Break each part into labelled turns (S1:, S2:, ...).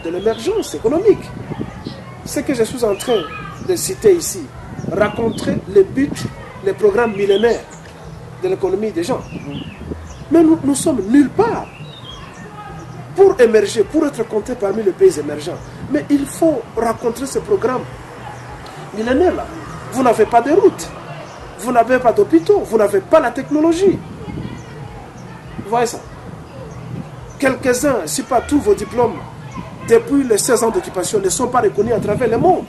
S1: de l'émergence économique. Ce que je suis en train de citer ici, raconter les buts, les programmes millénaires de l'économie des gens. Mais nous sommes nulle part pour émerger, pour être compté parmi les pays émergents. Mais il faut raconter ce programme millénaire-là. Vous n'avez pas de route, vous n'avez pas d'hôpitaux, vous n'avez pas la technologie. Vous voyez ça? Quelques-uns, si pas tous vos diplômes, depuis les 16 ans d'occupation, ne sont pas reconnus à travers le monde.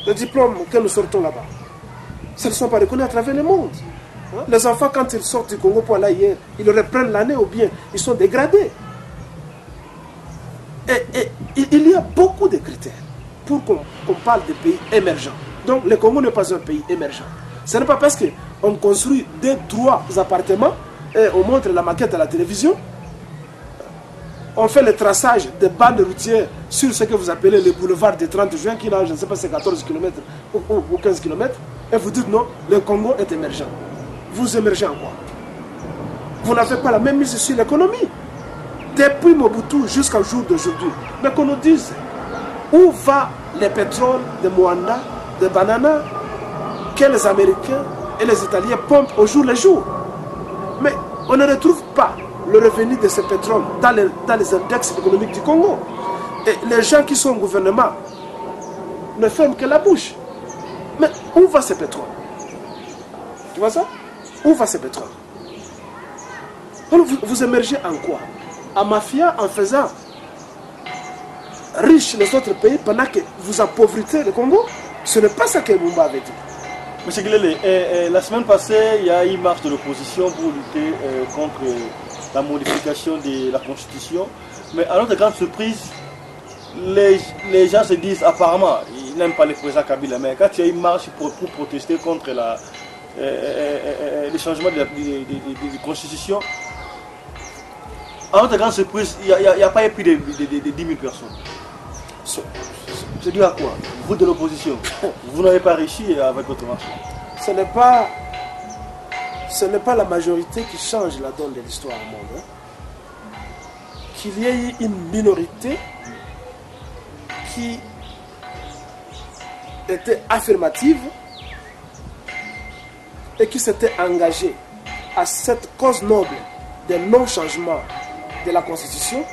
S1: Les diplômes que nous sortons là-bas, ce ne sont pas reconnus à travers le monde. Les enfants, quand ils sortent du Congo pour aller hier, ils reprennent l'année ou bien ils sont dégradés. Et il y a beaucoup de critères pour qu'on parle de pays émergents. Donc le Congo n'est pas un pays émergent. Ce n'est pas parce qu'on construit 2-3 appartements et on montre la maquette à la télévision, on fait le traçage de bandes routières sur ce que vous appelez le boulevard du 30 juin, qui n'a, je ne sais pas, c'est 14 km ou 15 km, et vous dites non, le Congo est émergent. Vous émergez en quoi? Vous n'avez pas la même mise sur l'économie. Depuis Mobutu jusqu'au jour d'aujourd'hui. Mais qu'on nous dise où va le pétrole de Moanda, de Banana, que les Américains et les Italiens pompent au jour le jour. Mais on ne retrouve pas le revenu de ce pétrole dans les index économiques du Congo. Et les gens qui sont au gouvernement ne ferment que la bouche. Mais où va ce pétrole? Tu vois ça? Où va ce pétrole? Vous émergez en quoi? En mafia, en faisant riche les autres pays pendant que vous appauvrissez le Congo? Ce n'est pas ça que Mumba avait dit.
S2: Monsieur Guilele, la semaine passée, il y a eu une marche de l'opposition pour lutter contre la modification de la Constitution. Mais à notre grande surprise, les gens se disent apparemment, ils n'aiment pas le président Kabila, mais quand il y a une marche pour protester contre le changement de la Constitution, à notre grande surprise, il n'y a pas eu plus de 10 000 personnes. C'est dû à quoi? Vous de l'opposition, vous n'avez pas réussi avec votre marche.
S1: Ce n'est pas la majorité qui change la donne de l'histoire au monde. Hein. Qu'il y ait eu une minorité qui était affirmative et qui s'était engagée à cette cause noble de non-changement de la Constitution,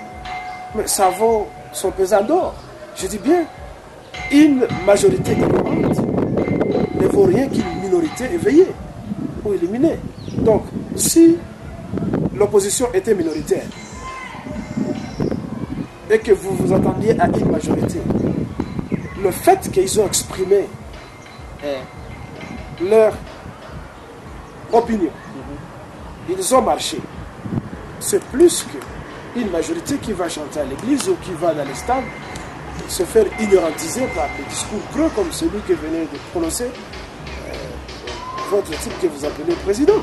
S1: mais ça vaut son pesant d'or. Je dis bien, une majorité ignorante ne vaut rien qu'une minorité éveillée ou éliminée. Donc, si l'opposition était minoritaire et que vous vous attendiez à une majorité, le fait qu'ils ont exprimé leur opinion, ils ont marché, c'est plus qu'une majorité qui va chanter à l'église ou qui va dans les stades se faire ignorantiser par des discours creux comme celui que venait de prononcer votre type que vous appelez président.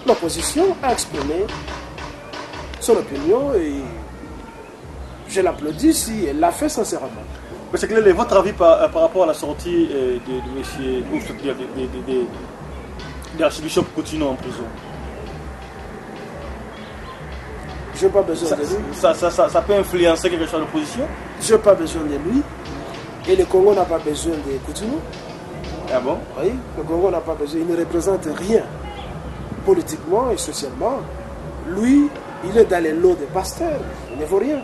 S1: L'opposition a exprimé son opinion et je l'applaudis si elle l'a fait sincèrement.
S2: Monsieur Guilele, votre avis par rapport à la sortie de l'archbishop Coutinho en prison?
S1: Je n'ai pas besoin de lui.
S2: Ça peut influencer quelque chose à l'opposition?
S1: Je n'ai pas besoin de lui. Et le Congo n'a pas besoin de Coutinho.
S2: Ah bon?
S1: Oui, le Congo n'a pas besoin. Il ne représente rien politiquement et socialement. Lui, il est dans les lots des pasteurs. Il ne vaut rien.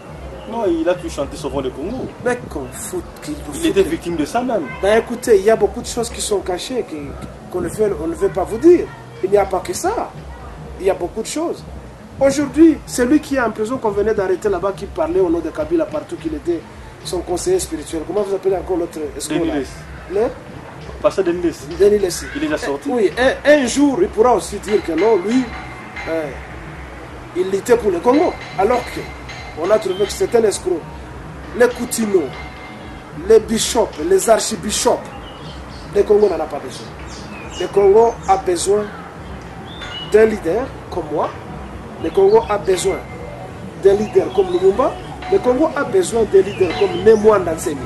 S2: Non, il a pu chanter Sauvons le Congo.
S1: Mais qu'on fout qu'il vous
S2: Il était victime de ça même.
S1: Ben écoutez, il y a beaucoup de choses qui sont cachées, on ne veut pas vous dire. Il n'y a pas que ça. Il y a beaucoup de choses. Aujourd'hui, celui qui est en prison qu'on venait d'arrêter là-bas, qui parlait au nom de Kabila partout, qu'il était son conseiller spirituel. Comment vous appelez encore l'autre escroc là?
S2: Pasteur Denis Lessi.
S1: Denis Lessi.
S2: Il est déjà sorti.
S1: Oui, un jour, il pourra aussi dire que non, lui, il luttait pour le Congo. Alors qu'on a trouvé que c'était un escroc. Les Coutinho, les bishops, les archibishops, le Congo n'en a pas besoin. Le Congo a besoin d'un leader comme moi. Le Congo a besoin d'un leader comme Lumumba. Le Congo a besoin d'un leader comme Nemwanda Ntsemi.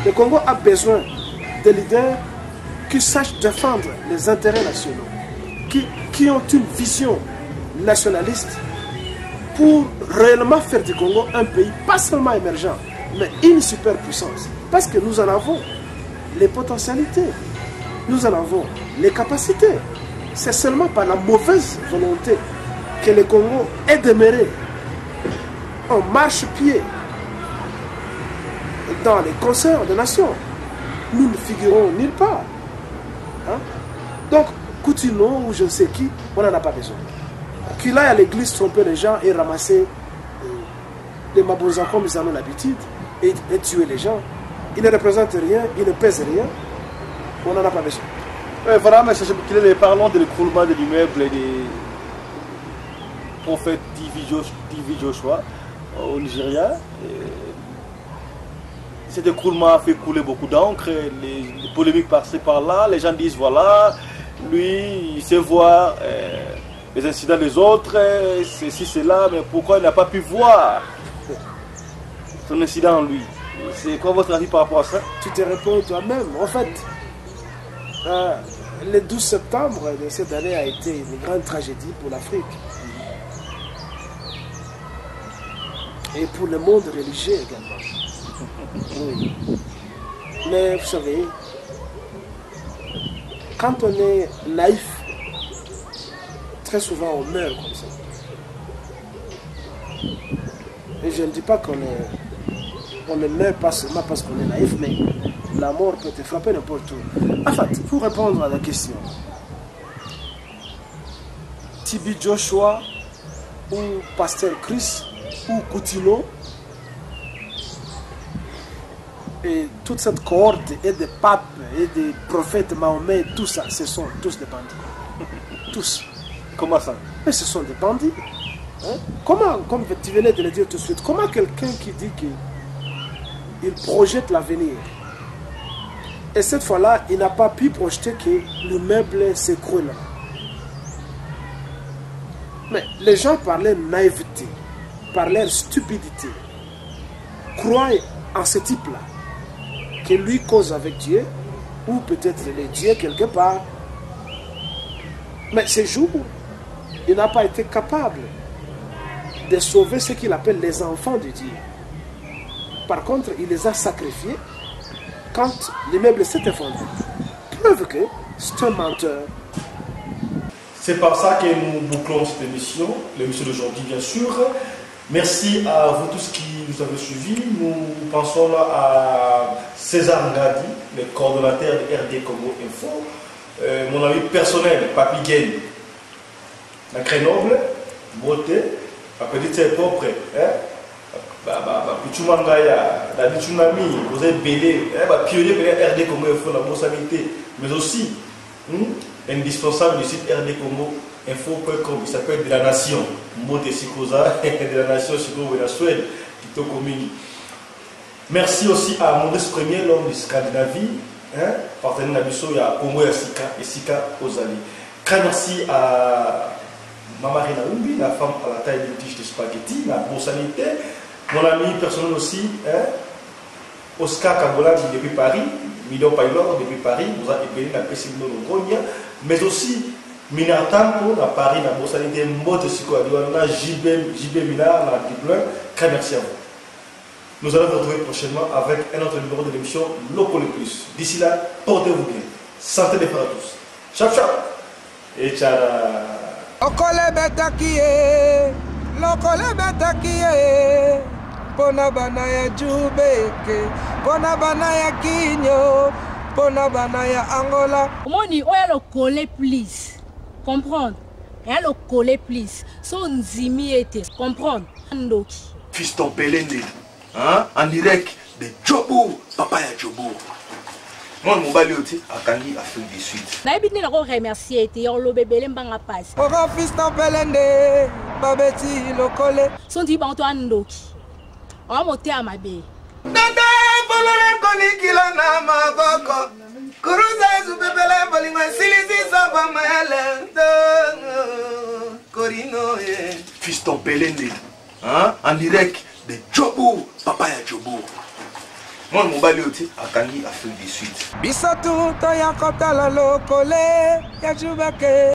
S1: Le Congo a besoin de leaders qui sachent défendre les intérêts nationaux, qui ont une vision nationaliste pour réellement faire du Congo un pays, pas seulement émergent, mais une superpuissance. Parce que nous en avons les potentialités, nous en avons les capacités. C'est seulement par la mauvaise volonté que le Congo est demeuré en marche-pied dans les concerts des nations. Nous ne figurons nulle part. Hein? Donc, Coutinho ou je ne sais qui, on n'en a pas besoin. Qu'il aille à l'église tromper les gens et ramasser des mabonzans comme ils en ont l'habitude et tuer les gens. Il ne représente rien, il ne pèse rien. On n'en a pas besoin.
S2: Voilà, mais parlons de l'écroulement de l'immeuble des prophètes TV Joshua au Nigeria. Cet écroulement a fait couler beaucoup d'encre, les polémiques par-ci par-là. Les gens disent voilà, lui, il sait voir les incidents des autres, ceci, cela, mais pourquoi il n'a pas pu voir son incident en lui? C'est quoi votre avis par rapport à ça?
S1: Tu te réponds toi-même. En fait, le 12 septembre de cette année a été une grande tragédie pour l'Afrique. Et pour le monde religieux également. Oui. Mais vous savez, quand on est naïf, très souvent on meurt comme ça. Et je ne dis pas qu'on ne meurt pas seulement parce qu'on est naïf, mais la mort peut te frapper n'importe où. En fait, pour répondre à la question, TV Joshua ou Pasteur Chris ou Coutinho et toute cette cohorte et des papes et des prophètes Mahomet, tout ça, ce sont tous des bandits. Tous.
S2: Comment ça?
S1: Mais ce sont des bandits. Hein? Comment, comme tu venais de le dire tout de suite, comment quelqu'un qui dit qu'il projette l'avenir et cette fois-là, il n'a pas pu projeter que le meuble s'écroule. Mais les gens par leur naïveté, par leur stupidité, croient en ce type-là, que lui cause avec Dieu, ou peut-être les dieux quelque part. Mais ce jour, il n'a pas été capable de sauver ce qu'il appelle les enfants de Dieu. Par contre, il les a sacrifiés quand l'immeuble s'est effondré. Preuve que c'est un menteur.
S2: C'est par ça que nous bouclons cette émission, l'émission d'aujourd'hui bien sûr. Merci à vous tous qui nous avez suivis. Nous pensons là à César Ngadi, le coordonnateur de RD Congo Info, mon ami personnel, Papi Gain, la Grenoble, beauté, la petite c'est propre, Pichumangaya, la Bichunami, vous êtes belé, pionnier de RD Congo Info, la boursamité, mais aussi indispensable du site RD Congo Info.com, il s'appelle de la nation, Mote Sikoza, de la nation Sikoza de la Suède, Tito Komini. Merci aussi à Maurice Premier, l'homme de Scandinavie, partenaire Nabiso, il y a Congo et Sika Ozali. Merci à Mamarina Umbi, la femme à la taille d'une tige de spaghetti, la boursanité. Mon ami personnel aussi, Oscar Kabola depuis Paris, Million Paylor depuis Paris, vous avez épelé la Pessimo Gonia, mais aussi Minatampo, la Paris, la boursanité, Mote Siko Adouana, JB Minard, la Dublin. Merci à vous. Nous allons vous retrouver prochainement avec un autre numéro de l'émission Loco le Plus. D'ici là, portez-vous bien. Santé des frères à tous. Ciao, ciao. Et ciao.
S3: Lokole betakie, lokole betakie, pona banaya jubeke, pona banaya kinyo, pona banaya Angola.
S4: Comment on dit, oh, le coller please, comprendre, et le coller please, son zimi était, comprendre, Ndoki.
S5: Fiston Pelende, hein, en direct de Djobour, papa ya Djobour. Moi, mon balioté a Kangi Afrique du Sud.
S4: Na ebite na ko remercier te yo lo bebele mbanga passe.
S3: Ora Fiston Pelende, babeti lokole.
S4: Son di ba to Ndoki. On monter à ma baie.
S3: Dada bolore konikila na maboko. Kuruza zubebele bolingo silisi saba mele. Korino ye.
S5: Fiston Pelende, hein, en direct de Djobour, papa ya Djobour. Moi, mon balioté a Kangi Afrique du Sud.
S3: Bisatu to yakota la lokole ya jubake.